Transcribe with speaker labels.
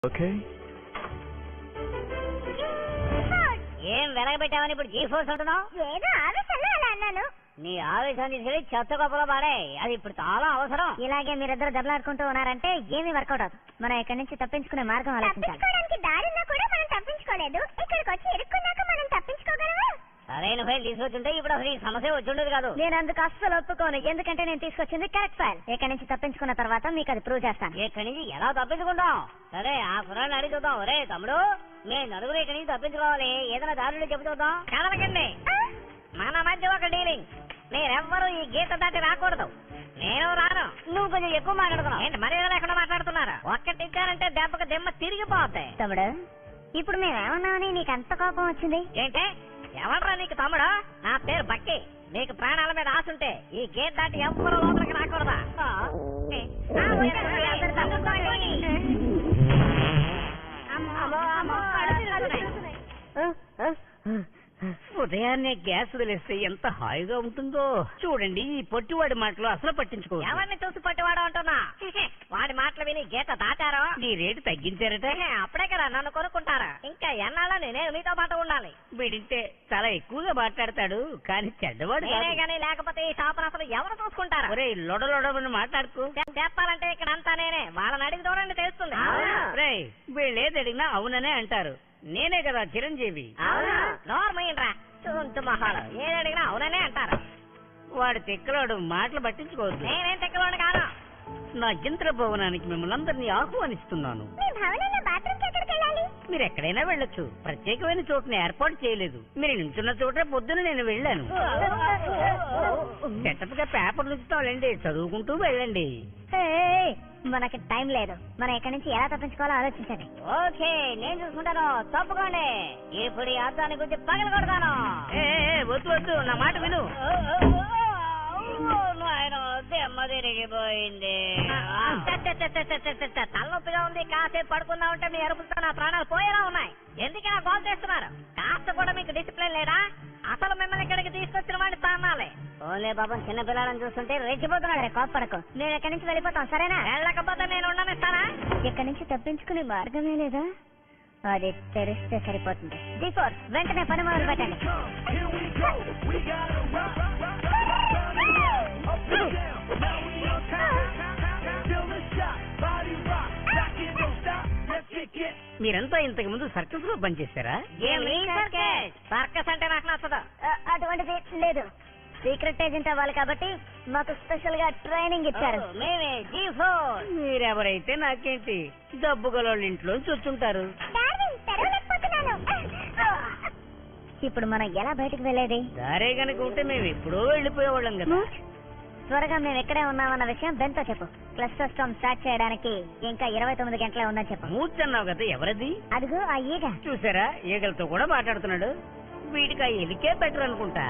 Speaker 1: Okay.
Speaker 2: ఏం వెలగబెట్టావని ఇప్పుడు G4 అంటున్నావు?
Speaker 3: ఏదో ఆవేశంలో అలా అన్నాను.
Speaker 2: నీ ఆవేశం తీసుకెళ్ళి చెత్త గొప్పలో పాడే, అది ఇప్పుడు చాలా అవసరం.
Speaker 3: ఇలాగే మీరిద్దరు దెబ్బలాడుకుంటూ ఉన్నారంటే ఏమీ వర్కౌట్ అవుతుంది. మనం ఇక్కడి నుంచి తప్పించుకునే మార్గం ఆలోచించాలి. తప్పించుకోవడానికి దారిలో కూడా మనం తప్పించుకోలేదు. ఇక్కడికి వచ్చి ఇరుక్కున్నాక మనం తప్పించుకోగలమా?
Speaker 2: సరైన ఫైల్ తీసుకొచ్చుంటే ఇప్పుడు అసలు ఈ సమస్య వచ్చుండదు కాదు.
Speaker 3: నేను అందుకు అస్సలు ఒప్పుకోను. ఎందుకంటే నేను తీసుకొచ్చింది కరెక్ట్ ఫైల్. ఇక్కడి నుంచి తప్పించుకున్న తర్వాత మీకు అది ప్రూవ్ చేస్తాను.
Speaker 2: ఇక్కడి నుంచి ఎలా తప్పించుకుంటాం? సరే ఆ కుర్రాన్ని అడిగి చూద్దాం. ఒరే తమ్ముడు, మేము నలుగురు ఇక్కడి నుంచి తప్పించుకోవాలి, ఏదైనా దారులు చెప్పు చూద్దాం. కదలకండి, మన మధ్య ఒక డీలింగ్. మీరెవ్వరూ ఈ గీత దాటి రాకూడదు. నేను రాను. నువ్వు కొంచెం ఎక్కువ మాట్లాడుతున్నావు. ఏంటి మర్యాద లేకుండా మాట్లాడుతున్నారా? ఒక్కటిచ్చారంటే దెబ్బకు దిమ్మ తిరిగిపోతాయి.
Speaker 3: తమ్ముడు, ఇప్పుడు మేమేమన్నామని నీకు అంత కోపం వచ్చింది?
Speaker 2: ఏంటే ఎవడరా నీకు తమ్ముడు? నా పేరు బక్కి. నీకు ప్రాణాల మీద ఆశుంటే ఈ గేట్ దాటి ఎవ్వరూ లోపలికి రాకూడదా?
Speaker 4: ఉదయాన్నే గ్యాస్ వదిలేస్తే ఎంత హాయిగా ఉంటుందో చూడండి. ఈ పొట్టివాడి మాటలు అసలు పట్టించుకో.
Speaker 2: ఎవరిని చూసి పట్టివాడు అంటున్నా? వాడి మాటలు విని గీత దాటారో
Speaker 4: నీ రేటు తగ్గించారట.
Speaker 2: అప్పుడే కదా నన్ను కొనుక్కుంటారా? ఇంకా ఎన్నాళ్ళని నేను మీతో పాటు ఉండాలి.
Speaker 4: వీడింటే చాలా ఎక్కువగా మాట్లాడతాడు, కానీ చెడ్డవాడు
Speaker 2: నేనే గానీ లేకపోతే ఈ షాపును అసలు ఎవరు చూసుకుంటారా?
Speaker 4: ఒరే లొడలొడమని మాట్లాడుకో.
Speaker 2: చెప్పాలంటే ఇక్కడ అంతా నేనే. వాళ్ళని అడిగి చూడండి తెలుస్తుంది.
Speaker 4: వీళ్ళు ఏది అడిగినా అవుననే అంటారు. నేనే కదా చిరంజీవి.
Speaker 2: నోర్మయ్యరా చుంటు మహాలు, ఏది అడిగినా అవుననే అంటారు.
Speaker 4: వాడు తిక్కలోడు, మాటలు పట్టించుకోవద్దు.
Speaker 2: నేనేం తిక్కలోడు కాను.
Speaker 4: నా యంత్ర భవనానికి మిమ్మల్ని అందరినీ ఆహ్వానిస్తున్నాను. మీరు ఎక్కడైనా వెళ్ళొచ్చు, ప్రత్యేకమైన చోటుని ఏర్పాటు చేయలేదు. మీరు నించున్న చోట పొద్దున నేను వెళ్ళాను. సెటప్ గా పేపర్లు ఇస్తాంలేండి, చదువుకుంటూ వెళ్ళండి.
Speaker 3: మనకి టైం లేదు. మనం ఎక్కడి నుంచి ఎలా తప్పించుకోవాలో ఆలోచించండి.
Speaker 2: ఓకే, నేను చూసుకుంటాను. తప్పుకోండి. ఇప్పుడు ఈ అర్థాన్ని గురించి పగల కొడతాను.
Speaker 4: వద్దు వద్దు, నా మాట విను.
Speaker 2: దెమ్మ తిరిగిపోయింది. తలనొప్పిగా ఉంది, కాసేపు పడుకుందా ఉంటే మీ అరుపులతో నా ప్రాణాలు పోయేలా ఉన్నాయి. ఎందుకైనా కాల్ చేస్తున్నారు? కాస్త కూడా మీకు డిసిప్లిన్ లేదా? అసలు మిమ్మల్ని ఇక్కడికి తీసుకొచ్చిన వాడిని తానాలి. ఓన్లే బాబా, చిన్న పిల్లలను చూస్తుంటే రెచ్చిపోతున్నాడు. కోపడకు, నేను ఎక్కడి నుంచి వెళ్ళిపోతాం. సరేనా? వెళ్ళకపోతే నేను ఉండనిస్తానా?
Speaker 3: ఇక్కడి నుంచి తప్పించుకునే మార్గమే లేదా? అది తెరిస్తే సరిపోతుంది. G4 వెంటనే పని మొదలు పెట్టండి.
Speaker 4: మీరంతా ఇంతకు ముందు సర్కస్ లో పనిచేశారా?
Speaker 2: సర్కస్ అంటే నాకు నచ్చదు.
Speaker 3: అటువంటిది లేదు. సీక్రెట్ ఏజెంట్ అవ్వాలి కాబట్టి మాకు స్పెషల్ గా ట్రైనింగ్ ఇచ్చారు.
Speaker 2: మేమే G4.
Speaker 4: మీరెవరైతే నాకేంటి, డబ్బు గల ఇంట్లోంచి వచ్చుంటారు.
Speaker 3: ఇప్పుడు మనం ఎలా బయటకు వెళ్ళేది?
Speaker 4: దారే గనుక ఉంటే మేము ఎప్పుడో వెళ్ళిపోయేవాళ్ళం కదా.
Speaker 3: త్వరగా మేము ఎక్కడే ఉన్నామన్న విషయం బెన్తో చెప్పు. క్లస్టర్ స్టార్మ్ స్టార్ట్ చేయడానికి ఇంకా 29 గంటలే ఉందని చెప్పు.
Speaker 4: మూర్చన్నావు కదా, ఎవరది?
Speaker 3: అదిగో ఆ ఈగ.
Speaker 4: చూసారా, ఈగలతో కూడా మాట్లాడుతున్నాడు. వీడికి ఆ ఎలికే బెటర్ అనుకుంటా.